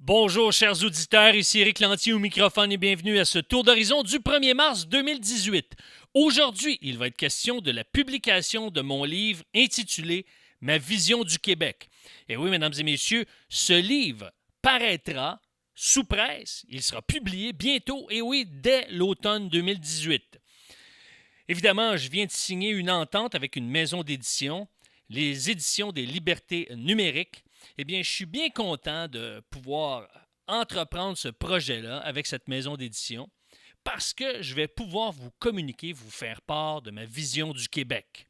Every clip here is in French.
Bonjour chers auditeurs, ici Éric Lantier au microphone et bienvenue à ce tour d'horizon du 1er mars 2018. Aujourd'hui, il va être question de la publication de mon livre intitulé « Ma vision du Québec ». Et oui, mesdames et messieurs, ce livre paraîtra sous presse, il sera publié bientôt, et oui, dès l'automne 2018. Évidemment, je viens de signer une entente avec une maison d'édition, les Éditions des Libertés numériques. Eh bien, je suis bien content de pouvoir entreprendre ce projet-là avec cette maison d'édition parce que je vais pouvoir vous communiquer, vous faire part de ma vision du Québec.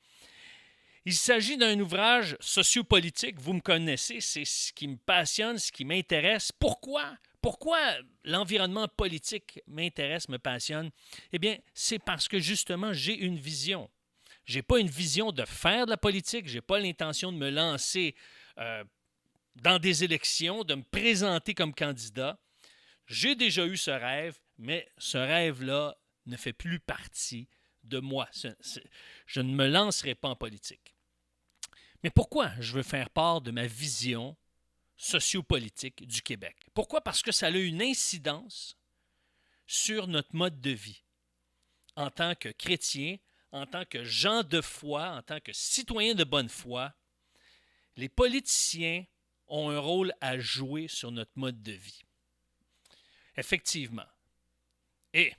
Il s'agit d'un ouvrage sociopolitique, vous me connaissez, c'est ce qui me passionne, ce qui m'intéresse. Pourquoi? Pourquoi l'environnement politique m'intéresse, me passionne? Eh bien, c'est parce que justement, j'ai une vision. Je n'ai pas une vision de faire de la politique, je n'ai pas l'intention de me lancer dans des élections, de me présenter comme candidat. J'ai déjà eu ce rêve, mais ce rêve-là ne fait plus partie de moi. Je ne me lancerai pas en politique. Mais pourquoi je veux faire part de ma vision sociopolitique du Québec? Pourquoi? Parce que ça a une incidence sur notre mode de vie. En tant que chrétien, en tant que gens de foi, en tant que citoyens de bonne foi, les politiciens ont un rôle à jouer sur notre mode de vie. Effectivement. Et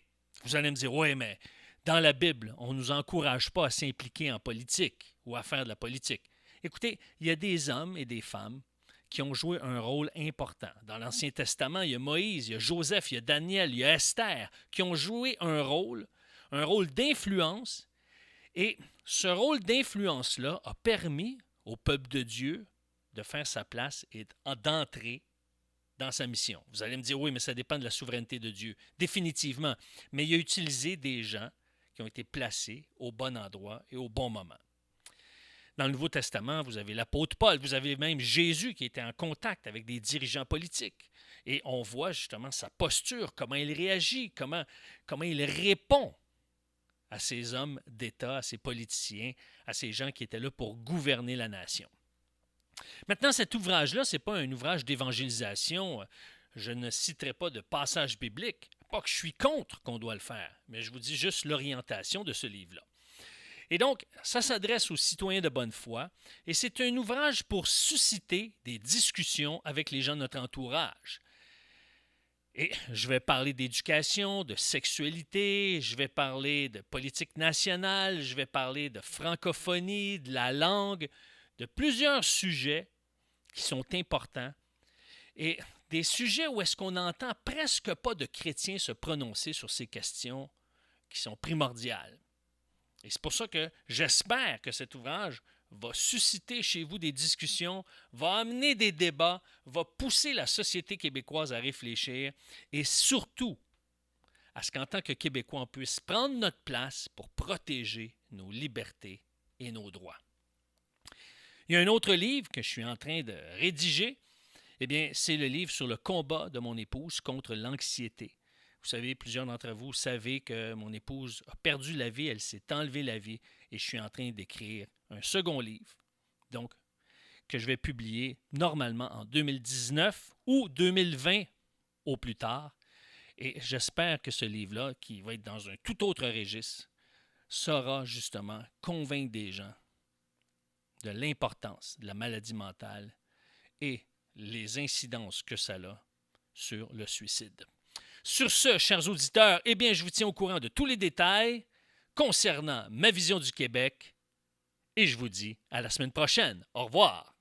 vous allez me dire, oui, mais dans la Bible, on ne nous encourage pas à s'impliquer en politique ou à faire de la politique. Écoutez, il y a des hommes et des femmes qui ont joué un rôle important. Dans l'Ancien Testament, il y a Moïse, il y a Joseph, il y a Daniel, il y a Esther, qui ont joué un rôle d'influence. Et ce rôle d'influence-là a permis au peuple de Dieu de faire sa place et d'entrer dans sa mission. Vous allez me dire, oui, mais ça dépend de la souveraineté de Dieu. Définitivement. Mais il a utilisé des gens qui ont été placés au bon endroit et au bon moment. Dans le Nouveau Testament, vous avez l'apôtre Paul, vous avez même Jésus qui était en contact avec des dirigeants politiques. Et on voit justement sa posture, comment il réagit, comment il répond à ces hommes d'État, à ces politiciens, à ces gens qui étaient là pour gouverner la nation. Maintenant, cet ouvrage-là, ce n'est pas un ouvrage d'évangélisation. Je ne citerai pas de passage biblique. Pas que je suis contre qu'on doit le faire, mais je vous dis juste l'orientation de ce livre-là. Et donc, ça s'adresse aux citoyens de bonne foi, et c'est un ouvrage pour susciter des discussions avec les gens de notre entourage. Et je vais parler d'éducation, de sexualité, je vais parler de politique nationale, je vais parler de francophonie, de la langue, de plusieurs sujets qui sont importants et des sujets où est-ce qu'on n'entend presque pas de chrétiens se prononcer sur ces questions qui sont primordiales. Et c'est pour ça que j'espère que cet ouvrage va susciter chez vous des discussions, va amener des débats, va pousser la société québécoise à réfléchir et surtout à ce qu'en tant que Québécois, on puisse prendre notre place pour protéger nos libertés et nos droits. Il y a un autre livre que je suis en train de rédiger. Eh bien, c'est le livre sur le combat de mon épouse contre l'anxiété. Vous savez, plusieurs d'entre vous savez que mon épouse a perdu la vie, elle s'est enlevée la vie et je suis en train d'écrire un second livre, donc que je vais publier normalement en 2019 ou 2020 au plus tard. Et j'espère que ce livre-là, qui va être dans un tout autre registre, saura justement convaincre des gens de l'importance de la maladie mentale et les incidences que ça a sur le suicide. Sur ce, chers auditeurs, eh bien, je vous tiens au courant de tous les détails concernant ma vision du Québec et je vous dis à la semaine prochaine. Au revoir.